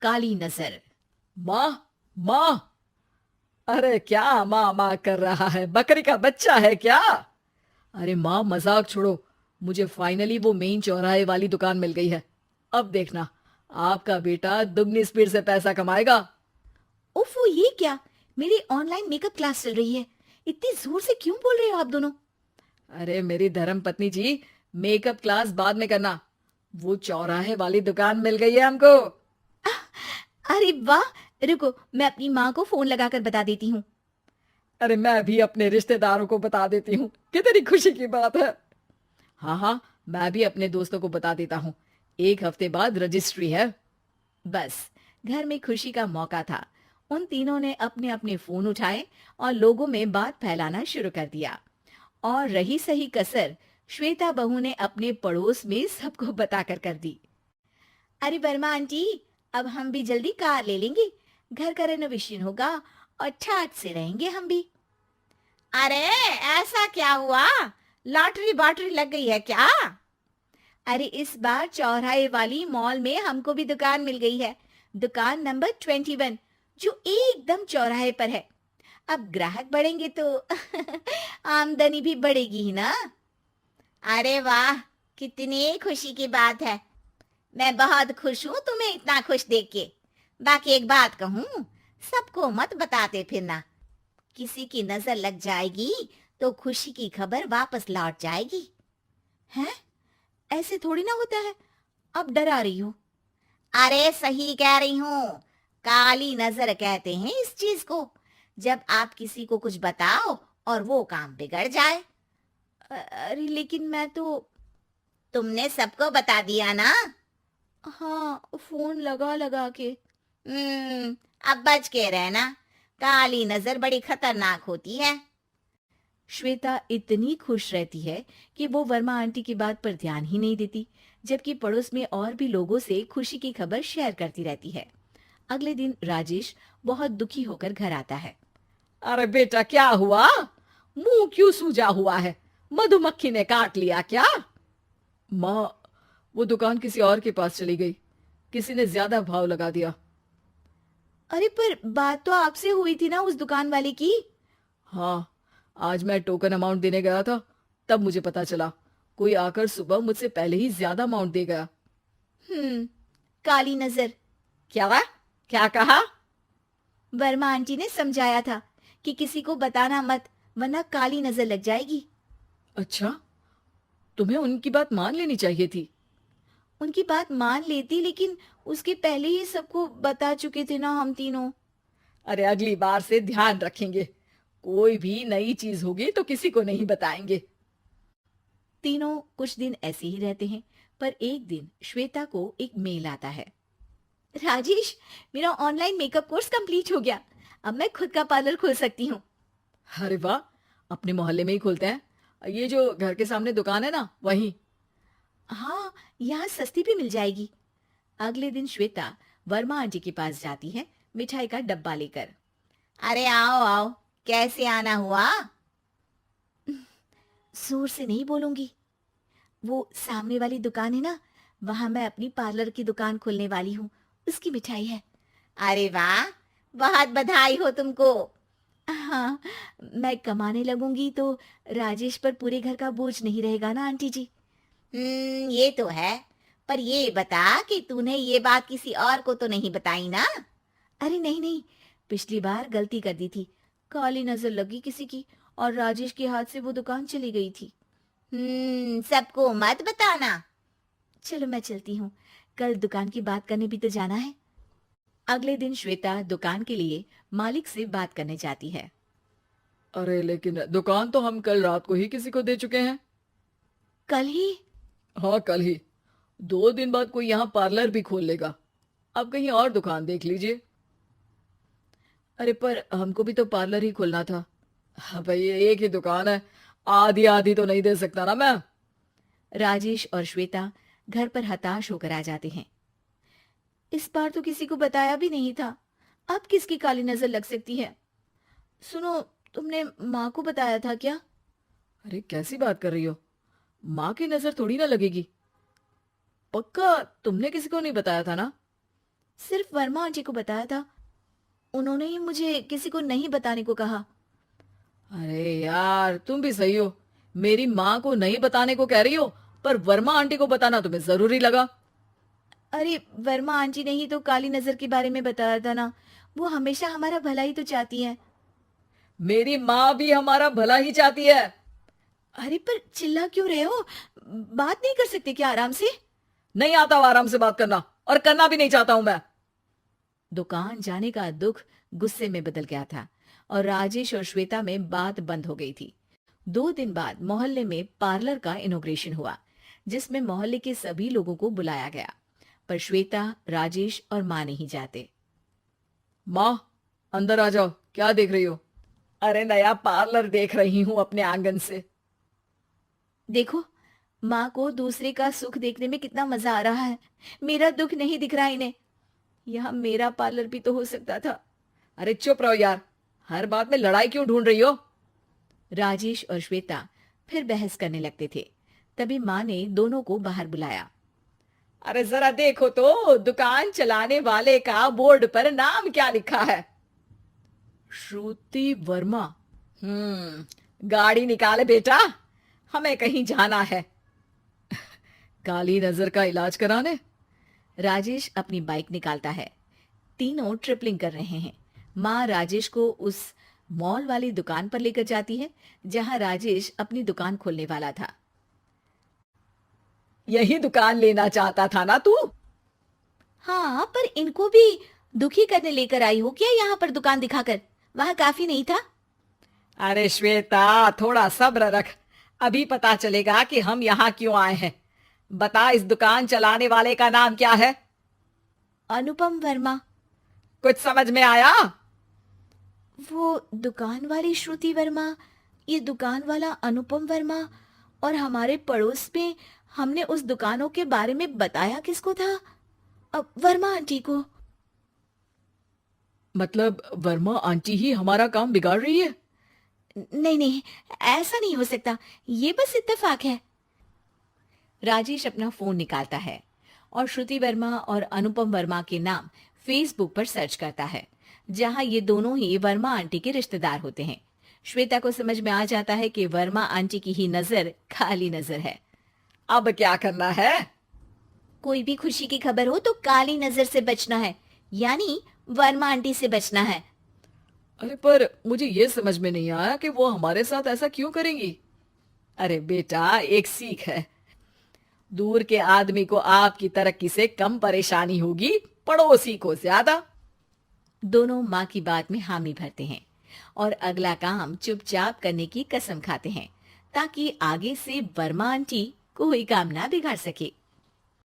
काली नजर। माँ, माँ। अरे क्या माँ माँ कर रहा है? बकरी का बच्चा है क्या? अरे माँ, मजाक छोड़ो। मुझे फाइनली वो मेन चौराहे वाली दुकान मिल गई है। अब देखना, आपका बेटा दुगनी स्पीड से पैसा कमाएगा। उफ, ये क्या? मेरी ऑनलाइन मेकअप क्लास चल रही है। इतनी जोर से क्यों बोल रहे हो आप दोनों? अरे मेरी धर्म पत्नी जी, मेकअप क्लास बाद में करना। वो चौराहे वाली दुकान मिल गई है हमको। अरे वाह! रुको, मैं अपनी माँ को फोन लगाकर बता देती हूँ। अरे मैं भी अपने रिश्तेदारों को बता देती हूँ। कितनी खुशी की बात है। हाँ हाँ, मैं भी अपने दोस्तों को बता देता हूँ। 1 हफ्ते बाद रजिस्ट्री है। बस, घर में खुशी का मौका था। उन तीनों ने अपने अपने फोन उठाए और लोगों में बात फैलाना शुरू कर दिया। और रही सही कसर, श्वेता बहू ने अपने पड़ोस में सबको बताकर कर दी। अरे वर्मा आंटी, अब हम भी जल्दी कार ले लेंगे। घर का रेनोवेशन होगा और ठाट से रहेंगे हम भी। अरे, ऐसा क्या हुआ? लॉटरी बाटरी लग गई है क्या? अरे, इस बार चौराहे वाली मॉल में हमको भी दुकान मिल गई है। दुकान नंबर 21, जो एकदम चौराहे पर है। अब ग्राहक बढ़ेंगे तो आमदनी भी बढ़ेगी ही ना। अरे वाह, कितनी खुशी की बात है। मैं बहुत खुश हूँ तुम्हें इतना खुश देख के। बाकी एक बात कहूँ, सबको मत बताते फिरना। किसी की नजर लग जाएगी तो खुशी की खबर वापस लौट जाएगी। हैं? ऐसे थोड़ी ना होता है। अब डरा रही हो? अरे सही कह रही हूँ। काली नजर कहते हैं इस चीज को, जब आप किसी को कुछ बताओ और वो काम बिगड़ जाए। अरे लेकिन मैं तो। तुमने सबको बता दिया ना? हाँ, फोन लगा लगा के। अब बच के रहना। काली नजर बड़ी खतरनाक होती है। श्वेता इतनी खुश रहती है कि वो वर्मा आंटी की बात पर ध्यान ही नहीं देती, जबकि पड़ोस में और भी लोगों से खुशी की खबर शेयर करती रहती है। अगले दिन राजेश बहुत दुखी होकर घर आता है। अरे बेटा, क्या हुआ? मुंह क्यों सूजा हुआ है? मधुमक्खी ने काट लिया क्या? माँ, वो दुकान किसी और के पास चली गई। किसी ने ज्यादा भाव लगा दिया। अरे पर बात तो आपसे हुई थी ना उस दुकान वाले की। हाँ, आज मैं टोकन अमाउंट देने गया था, तब मुझे पता चला। कोई आकर सुबह मुझसे पहले ही ज्यादा अमाउंट दे गया। काली नजर। क्या? क्या कहा? वर्मा आंटी ने समझाया था कि किसी को बताना मत, वरना काली नजर लग जाएगी। अच्छा, तुम्हें उनकी बात मान लेनी चाहिए थी। उनकी बात मान लेती, लेकिन उसके पहले ही सबको बता चुके थे ना हम तीनों। अरे अगली बार से ध्यान रखेंगे। कोई भी नई चीज होगी तो किसी को नहीं बताएंगे। तीनों कुछ दिन ऐसे ही रहते हैं, पर एक दिन श्वेता को एक मेल आता है। राजेश, मेरा ऑनलाइन मेकअप कोर्स कंप्लीट हो गया। अब मैं खुद का पार्लर खोल सकती हूँ। अरे वाह, अपने मोहल्ले में ही खोलते हैं। ये जो घर के सामने दुकान है ना, वहीं। हाँ, यहाँ सस्ती भी मिल जाएगी। अगले दिन श्वेता वर्मा आंटी के पास जाती है, मिठाई का डब्बा लेकर। अरे आओ आओ, कैसे आना हुआ? जोर से नहीं बोलूंगी। वो सामने वाली दुकान है ना, वहां मैं अपनी पार्लर की दुकान खोलने वाली हूँ। उसकी मिठाई है। अरे वाह, बहुत बधाई हो तुमको। हाँ, मैं कमाने लगूंगी तो राजेश पर पूरे घर का बोझ नहीं रहेगा ना आंटी जी। ये तो है। पर ये बता कि तूने ये बात किसी और को तो नहीं बताई ना? अरे नहीं नहीं, पिछली बार गलती कर दी थी। काली नजर लगी किसी की और राजेश के हाथ से वो दुकान चली गई थी। सबको मत बताना। चलो मैं चलती हूँ, कल दुकान की बात करने भी तो जाना है। अगले दिन श्वेता दुकान के लिए मालिक से बात करने जाती है। अरे लेकिन दुकान तो हम कल रात को ही किसी को दे चुके हैं। कल ही? हाँ, कल ही। 2 दिन बाद कोई यहाँ पार्लर भी खोल लेगा। अब कहीं और दुकान देख लीजिए। अरे पर हमको भी तो पार्लर ही खोलना था। हाँ भाई, एक ही दुकान है, आधी आधी तो नहीं दे सकता ना मैं। राजेश और श्वेता घर पर हताश होकर आ जाते हैं। इस बार तो किसी को बताया भी नहीं था। अब किसकी काली नजर लग सकती है? सुनो, तुमने माँ को बताया था क्या? अरे कैसी बात कर रही हो? माँ की नजर थोड़ी ना लगेगी। पक्का तुमने किसी को नहीं बताया था ना? सिर्फ वर्मा आंटी को बताया था, उन्होंने ही मुझे किसी को नहीं बताने को कहा। अरे यार तुम भी सही हो, मेरी माँ को नहीं बताने को कह रही हो, पर वर्मा आंटी को बताना तुम्हें जरूरी लगा। अरे वर्मा आंटी ने ही तो काली नजर के बारे में बताया था ना, वो हमेशा हमारा भला ही तो चाहती है। मेरी माँ भी हमारा भला ही चाहती है। अरे पर चिल्ला क्यों रहे हो, बात नहीं कर सकते क्या आराम से? नहीं आता हूं आराम से बात करना, और करना भी नहीं चाहता हूं मैं। दुकान जाने का दुख गुस्से में बदल गया था और राजेश और श्वेता में बात बंद हो गई थी। 2 दिन बाद मोहल्ले में पार्लर का इनॉग्रेशन हुआ, जिसमें मोहल्ले के सभी लोगों को बुलाया गया, पर श्वेता, राजेश और माँ नहीं जाते। माँ अंदर आ जाओ, क्या देख रही हो? अरे नया पार्लर देख रही हूँ अपने आंगन से। देखो, माँ को दूसरे का सुख देखने में कितना मजा आ रहा है, मेरा दुख नहीं दिख रहा इन्हें। यह मेरा पार्लर भी तो हो सकता था। अरे चुप रहो यार, हर बात में लड़ाई क्यों ढूंढ रही हो? राजेश और श्वेता फिर बहस करने लगते थे। तभी माँ ने दोनों को बाहर बुलाया। अरे जरा देखो तो दुकान चलाने वाले का बोर्ड पर नाम क्या लिखा है? श्रुति वर्मा। गाड़ी निकाले बेटा, हमें कहीं जाना है। काली नजर का इलाज कराने। राजेश अपनी बाइक निकालता है। तीनों ट्रिपलिंग कर रहे हैं। माँ राजेश को उस मॉल वाली दुकान पर लेकर जाती है जहां राजेश अपनी दुकान खोलने वाला था। यही दुकान लेना चाहता था ना तू? हाँ, पर इनको भी दुखी करने लेकर आई हो क्या यहाँ पर दुकान दिखाकर? वहां काफी नहीं था? अरे श्वेता थोड़ा सब्र रख, अभी पता चलेगा कि हम यहाँ क्यों आए हैं। बता, इस दुकान चलाने वाले का नाम क्या है? अनुपम वर्मा। कुछ समझ में आया? वो दुकान वाली श्रुति वर्मा, ये दुकान वाला अनुपम वर्मा, और हमारे पड़ोस में हमने उस दुकानों के बारे में बताया किसको था? अब वर्मा आंटी को। मतलब वर्मा आंटी ही हमारा काम बिगाड़ रही है? नहीं नहीं, ऐसा नहीं हो सकता, ये बस इत्तेफाक है। राजेश अपना फोन निकालता है और श्रुति वर्मा और अनुपम वर्मा के नाम फेसबुक पर सर्च करता है, जहां ये दोनों ही वर्मा आंटी के रिश्तेदार होते हैं। श्वेता को समझ में आ जाता है कि वर्मा आंटी की ही नजर काली नजर है। अब क्या करना है? कोई भी खुशी की खबर हो तो काली नजर से बचना है, यानी वर्मा आंटी से बचना है। अरे पर मुझे ये समझ में नहीं आया कि वो हमारे साथ ऐसा क्यों करेंगी। अरे बेटा, एक सीख है, दूर के आदमी को आपकी तरक्की से कम परेशानी होगी, पड़ोसी को ज्यादा। दोनों माँ की बात में हामी भरते हैं और अगला काम चुपचाप करने की कसम खाते हैं, ताकि आगे से वर्मा आंटी कोई काम ना बिगाड़ सके।